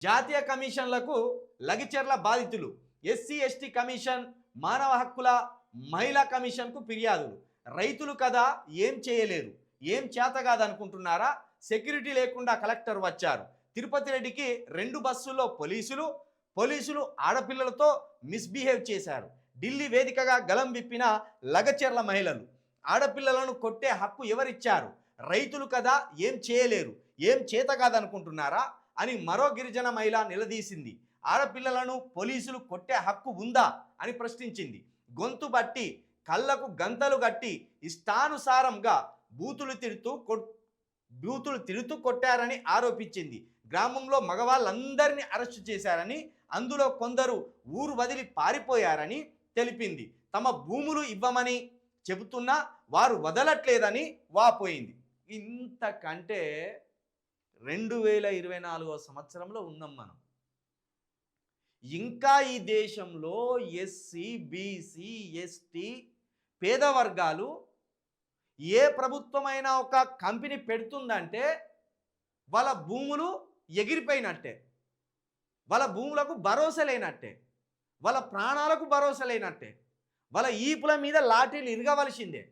జాతీయ కమిషన్లకు లగిచెర్ల బాధితులు, SC ST commission, మానవ హక్కుల మహిళా కమిషన్కు ఫిర్యాదులు. రైతులు కదా ఏం చేయలేరు, ఏం చేత కాదనుకుంటున్నారా? సెక్యూరిటీ లేకుండా కలెక్టర్ వచ్చారు. తిరుపతి రెడ్డికి 2 బస్సుల్లో పోలీసులు ఆడపిల్లలతో మిస్బిహేవ్ చేశారు. ఢిల్లీ వేదికగా గలం విప్పిన లగచెర్ల మహిళలు. ఆడపిల్లలను కొట్టే హక్కు ఎవరిచ్చారు? రైతులు కదా ఏం చేయలేరు, ఏం చేత కాదనుకుంటున్నారా అని మరో గిరిజన మహిళ నిలదీసింది. ఆడపిల్లలను పోలీసులు కొట్టే హక్కు ఉందా అని ప్రశ్నించింది. గొంతు బట్టి కళ్ళకు గంతలు గట్టి ఇష్టానుసారంగా బూతులు తిడుతూ కొట్టారని ఆరోపించింది. గ్రామంలో మగవాళ్ళందరినీ అరెస్టు చేశారని, అందులో కొందరు ఊరు వదిలి పారిపోయారని తెలిపింది. తమ భూములు ఇవ్వమని చెబుతున్నా వారు వదలట్లేదని వాపోయింది. ఇంతకంటే 2024వ సంవత్సరంలో ఉన్నాం మనం. ఇంకా ఈ దేశంలో ఎస్సీ బీసీ ఎస్టీ పేద వర్గాలు ఏ ప్రభుత్వమైనా ఒక కంపెనీ పెడుతుందంటే వాళ్ళ భూములు ఎగిరిపోయినట్టే, వాళ్ళ భూములకు భరోసా లేనట్టే, వాళ్ళ ప్రాణాలకు భరోసా లేనట్టే, వాళ్ళ ఈపుల మీద లాఠీలు ఇరగవలసిందే.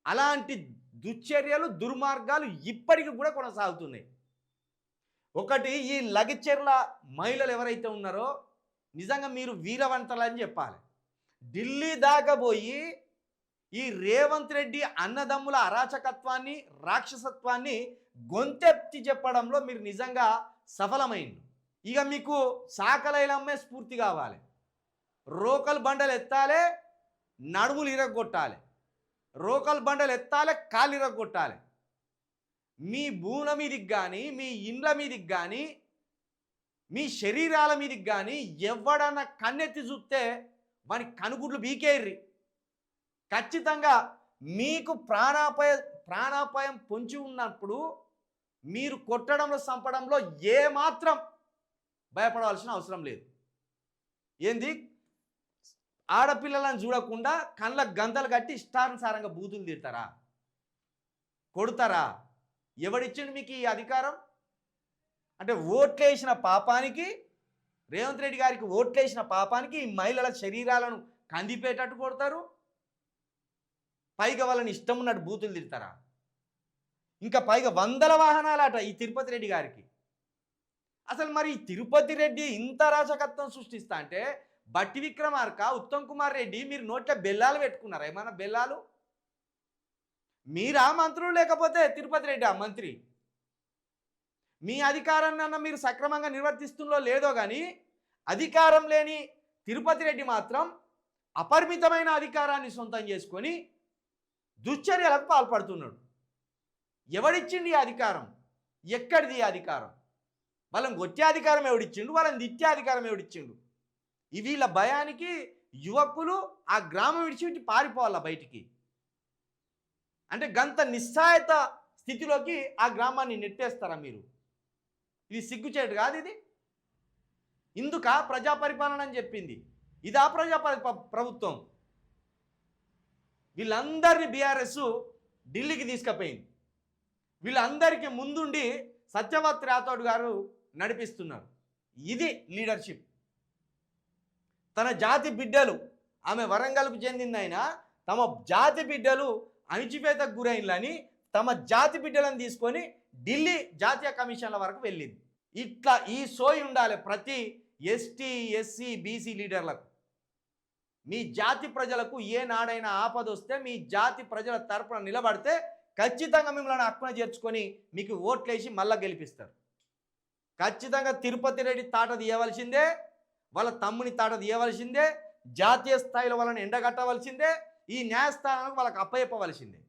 అలాంటి దుశ్చర్యలు దుర్మార్గాలు ఇప్పటికి కూడా కొనసాగుతున్నాయి. ఒకటి, ఈ లగిచెర్ల మహిళలు ఎవరైతే ఉన్నారో నిజంగా మీరు వీరవంతలని చెప్పాలి. ఢిల్లీ దాకా పోయి ఈ రేవంత్ రెడ్డి అన్నదమ్ముల అరాచకత్వాన్ని రాక్షసత్వాన్ని గొంతెత్తి చెప్పడంలో మీరు నిజంగా సఫలమైంది. ఇక మీకు సాకలైలమ్మే స్ఫూర్తి కావాలి. రోకల్ బండలు ఎత్తాలే, నడుములు ఇరగొట్టాలి. రోకల్ బండలు ఎత్తాలే, కాళ్ళు ఇరగొట్టాలి. మీ భూముల మీదికి కానీ, మీ ఇండ్ల మీదికి కానీ, మీ శరీరాల మీదికి కానీ ఎవడన్నా కన్నెత్తి చూస్తే వాని కనుగుడ్లు బీకేర్రి. ఖచ్చితంగా మీకు ప్రాణాపాయం పొంచి ఉన్నప్పుడు మీరు కొట్టడంలో చంపడంలో ఏమాత్రం భయపడవలసిన అవసరం లేదు. ఏంది, ఆడపిల్లలను చూడకుండా కళ్ళకు గంతలు కట్టి ఇష్టానుసారంగా బూతులు తిడతారా, కొడతారా? ఎవడిచ్చిండు మీకు ఈ అధికారం? అంటే ఓట్లేసిన పాపానికి, రేవంత్ రెడ్డి గారికి ఓట్లేసిన పాపానికి ఈ మహిళల శరీరాలను కందిపేటట్టు కొడతారు, పైగా వాళ్ళని ఇష్టం ఉన్నట్టు బూతులు తిడతారా? ఇంకా పైగా 100 వాహనాలట ఈ తిరుపతి రెడ్డి గారికి. అసలు మరి ఈ తిరుపతి రెడ్డి ఇంత రాజకత్వం సృష్టిస్తా అంటే బట్టి విక్రమార్క, ఉత్తమ్ కుమార్ రెడ్డి మీరు నోట్ల బెల్లాలు పెట్టుకున్నారా? ఏమన్నా బెల్లాలు? మీరా మంత్రులు, లేకపోతే తిరుపతి రెడ్డి ఆ మంత్రి? మీ అధికారాన్ని అన్న మీరు సక్రమంగా నిర్వర్తిస్తుందో లేదో కానీ అధికారం లేని తిరుపతి రెడ్డి మాత్రం అపరిమితమైన అధికారాన్ని సొంతం చేసుకొని దుశ్చర్యలకు పాల్పడుతున్నాడు. ఎవడిచ్చిండు ఈ అధికారం? ఎక్కడిది ఈ అధికారం? వాళ్ళని కొట్టే అధికారం ఎవడిచ్చిండు? వాళ్ళని తిట్టే అధికారం ఎవడిచ్చిండు? వీళ్ళ భయానికి యువకులు ఆ గ్రామం విడిచిపెట్టి పారిపోవాలా బయటికి. అంటే గంత నిస్సహాయత స్థితిలోకి ఆ గ్రామాన్ని నెట్టేస్తారా మీరు? ఇది సిగ్గుచేటు కాదు ఇది? ఇందుక ప్రజాపరిపాలన అని చెప్పింది? ఇదా ప్రభుత్వం? వీళ్ళందరినీ బీఆర్ఎస్ ఢిల్లీకి తీసుకుపోయింది. వీళ్ళందరికీ ముందుండి సత్యవత్ రాథోడ్ గారు నడిపిస్తున్నారు. ఇది లీడర్షిప్. తన జాతి బిడ్డలు, ఆమె వరంగల్కు చెందిందైనా తమ జాతి బిడ్డలు అణిచివేతకు గురైందని తమ జాతి బిడ్డలను తీసుకొని ఢిల్లీ జాతీయ కమిషన్ల వరకు వెళ్ళింది. ఇట్లా ఈ సోయి ఉండాలి ప్రతి ఎస్టీ ఎస్సీ బీసీ లీడర్లకు. మీ జాతి ప్రజలకు ఏ నాడైనా ఆపద వస్తే మీ జాతి ప్రజల తరపున నిలబడితే ఖచ్చితంగా మిమ్మల్ని హక్కున చేర్చుకొని మీకు ఓట్లేసి మళ్ళా గెలిపిస్తారు. ఖచ్చితంగా తిరుపతి రెడ్డి తాట తీయవలసిందే, వాళ్ళ తమ్ముని తాట తీయవలసిందే, జాతీయ స్థాయిలో వాళ్ళని ఎండగట్టవలసిందే, ఈ న్యాయస్థానానికి వాళ్ళకి అప్పచెప్పవలసిందే.